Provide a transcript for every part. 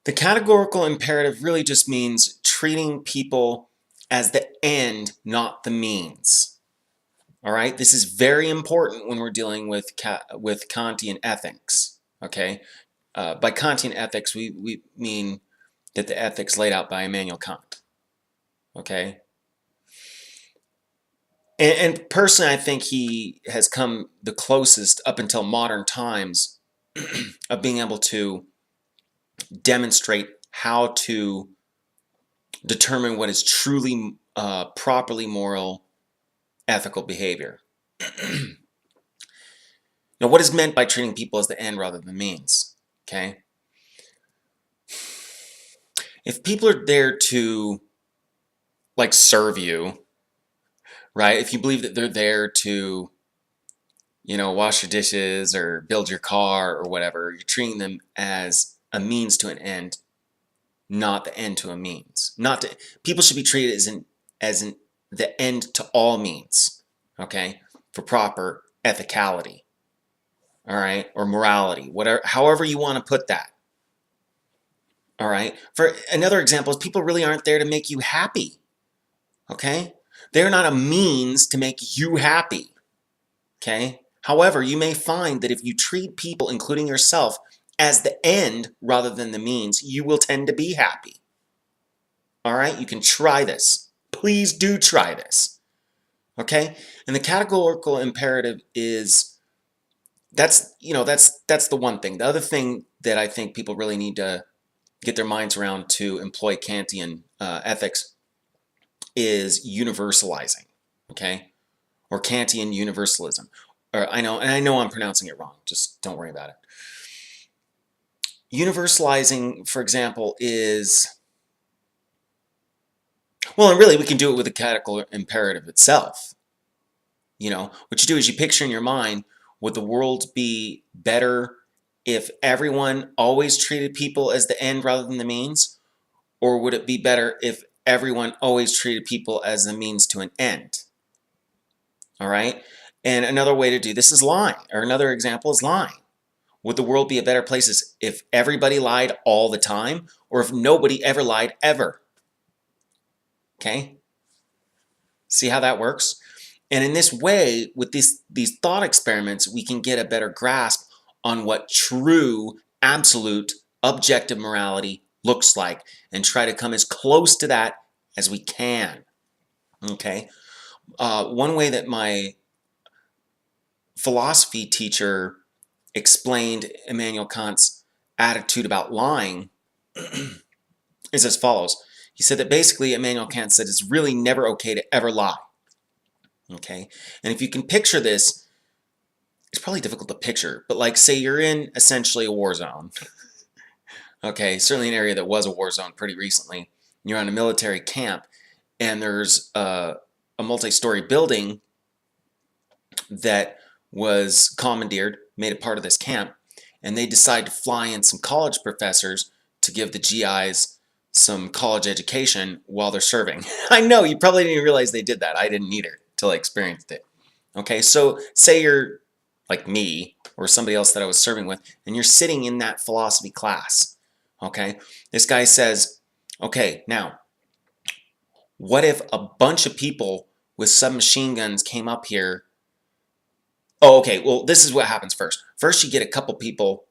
The categorical imperative really just means treating people as the end, not the means. All right, this is very important when we're dealing with Kantian ethics. Okay, by Kantian ethics, we mean that the ethics laid out by Immanuel Kant. Okay, and personally, I think he has come the closest up until modern times of being able to demonstrate how to determine what is truly properly moral, ethical behavior. Now, what is meant by treating people as the end rather than means? Okay, if people are there to like serve you, right? If you believe that they're there to, wash your dishes or build your car or whatever, you're treating them as a means to an end, not the end to a means. Not to, people should be treated as the end to all means, okay, for proper ethicality, all right, or morality, whatever, however you want to put that. All right. For another example is people really aren't there to make you happy. Okay. They're not a means to make you happy. Okay. However, you may find that if you treat people, including yourself, as the end rather than the means, you will tend to be happy. All right. You can try this. Please do try this. Okay. And the categorical imperative is that's the one thing. The other thing that I think people really need to get their minds around to employ Kantian ethics is universalizing, okay, or Kantian universalism. Or I know I'm pronouncing it wrong. Just don't worry about it. Universalizing, for example, is well, and really we can do it with the categorical imperative itself. What you do is you picture in your mind, would the world be better if everyone always treated people as the end rather than the means? Or would it be better if everyone always treated people as the means to an end? All right. And another way to do this is lying, or another example is lying. Would the world be a better place if everybody lied all the time, or if nobody ever lied ever? Okay. See how that works? And in this way, with these thought experiments, we can get a better grasp on what true, absolute, objective morality looks like and try to come as close to that as we can. Okay. One way that my philosophy teacher explained Immanuel Kant's attitude about lying is as follows. He said that basically Immanuel Kant said it's really never okay to ever lie. Okay. And if you can picture this, it's probably difficult to picture, but like say you're in essentially a war zone. Okay, certainly an area that was a war zone pretty recently. You're on a military camp and there's a multi-story building that was commandeered, made a part of this camp, and they decide to fly in some college professors to give the GIs some college education while they're serving. I know, you probably didn't even realize they did that. I didn't either until I experienced it. Okay, so say you're like me or somebody else that I was serving with, and you're sitting in that philosophy class. Okay, this guy says, okay, now, what if a bunch of people with submachine guns came up here? Oh, okay, well, this is what happens first. First, you get a couple people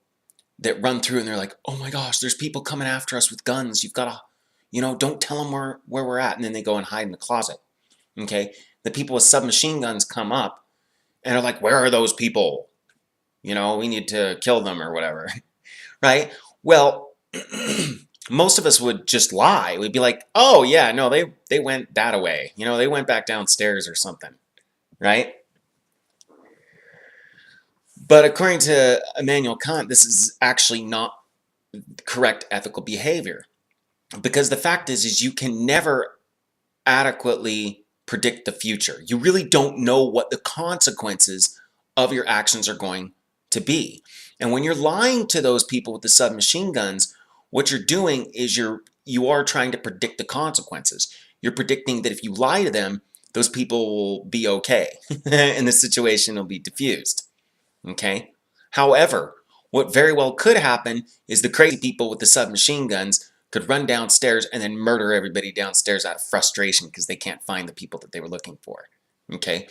that run through and they're like, oh my gosh, there's people coming after us with guns. You've got to, don't tell them where we're at. And then they go and hide in the closet. Okay, the people with submachine guns come up and are like, where are those people? We need to kill them or whatever, right? Well, most of us would just lie. We'd be like, oh yeah, no, they went that way. They went back downstairs or something, right? But according to Immanuel Kant, this is actually not correct ethical behavior. Because the fact is you can never adequately predict the future. You really don't know what the consequences of your actions are going to be. And when you're lying to those people with the submachine guns, what you're doing is you are trying to predict the consequences. You're predicting that if you lie to them, those people will be okay and the situation will be diffused. Okay? However, What very well could happen is the crazy people with the submachine guns could run downstairs and then murder everybody downstairs out of frustration because they can't find the people that they were looking for. Okay?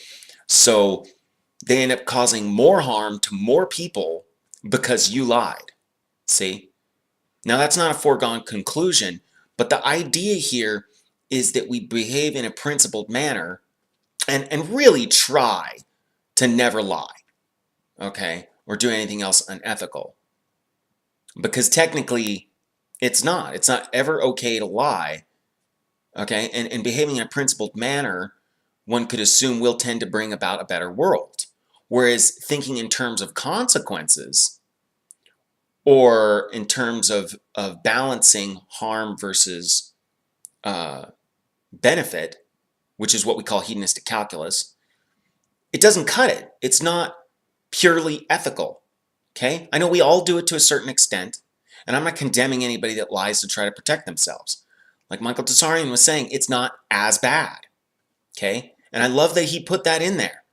So they end up causing more harm to more people because you lied. See? Now that's not a foregone conclusion, but the idea here is that we behave in a principled manner and really try to never lie, okay, or do anything else unethical. Because technically, it's not. It's not ever okay to lie, okay? And behaving in a principled manner, one could assume will tend to bring about a better world. Whereas thinking in terms of consequences, or in terms of balancing harm versus benefit, which is what we call hedonistic calculus, it doesn't cut it. It's not purely ethical, okay? I know we all do it to a certain extent, and I'm not condemning anybody that lies to try to protect themselves. Like Michael Tsarian was saying, it's not as bad, okay? And I love that he put that in there.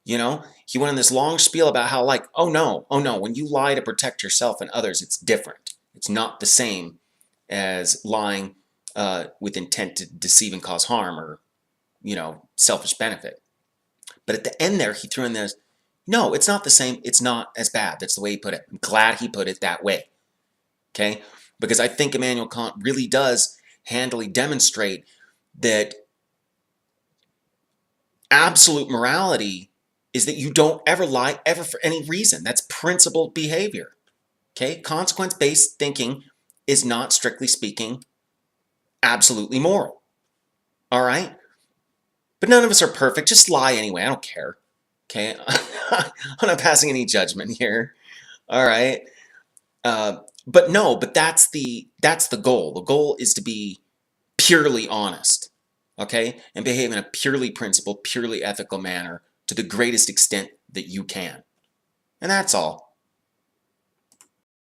You know, he went on this long spiel about how, like, oh no, when you lie to protect yourself and others, it's different. It's not the same as lying with intent to deceive and cause harm or, you know, selfish benefit. But at the end there, he threw in this, no, it's not the same. It's not as bad. That's the way he put it. I'm glad he put it that way. Okay? Because I think Immanuel Kant really does handily demonstrate that absolute morality is that you don't ever lie ever for any reason. That's principled behavior. Okay? Consequence-based thinking is not, strictly speaking, absolutely moral. All right? But none of us are perfect. Just lie anyway. I don't care. Okay? I'm not passing any judgment here. All right? But that's the goal. The goal is to be purely honest. Okay? And behave in a purely principled, purely ethical manner to the greatest extent that you can. And that's all.